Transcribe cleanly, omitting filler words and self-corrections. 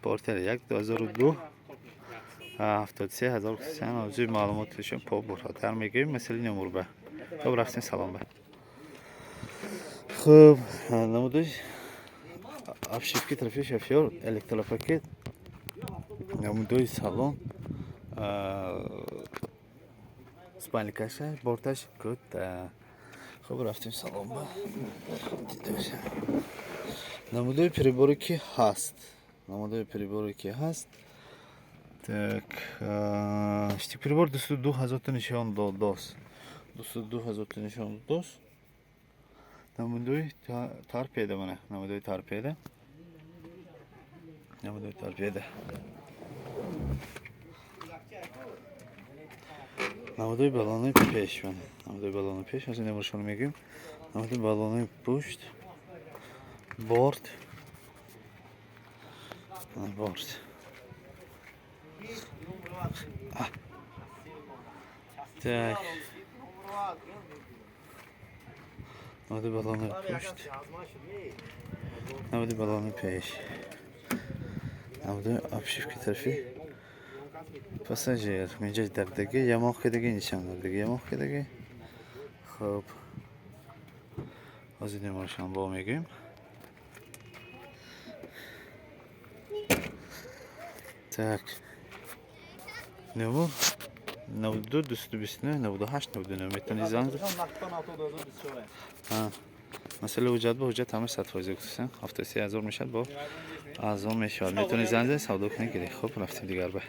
پورتر 2002 73000 موضوع معلوماتشون پا برادر میگیم مثل نمور. خب رفتیم سلام به خب نمودش افشیفکی طرفی شفیار الکتروپاکت نمودوی سالون спальникаша борташ кут. خب رفتیم سلام به نمودوی приборы که هست. نمودوی приборы که هست так işte прибор 22000 нишон дост 22000 нишон дост نمودوی торпеда mana نمودوی торпеда نمودوی торпеда نمودوی балони пеш mana نمودوی балони пеш از این نمودشون میگیم نمودوی балони пушт борт борт так نمودوی балони пушт نمودوی балони пеш نمودوی обшивки طرفی пассажир اینجا دردگی ямохедagi нишон дардagi ямохедagi خب از این نمایشان با میگیم так نمو 92 229 98 99 میتونی زنگ مثلا حجت به حجت همه 100% گفتن 73000 میشد با ارزان میشد میتونی زنگ سودا کنی. خب رفتیم دیگر به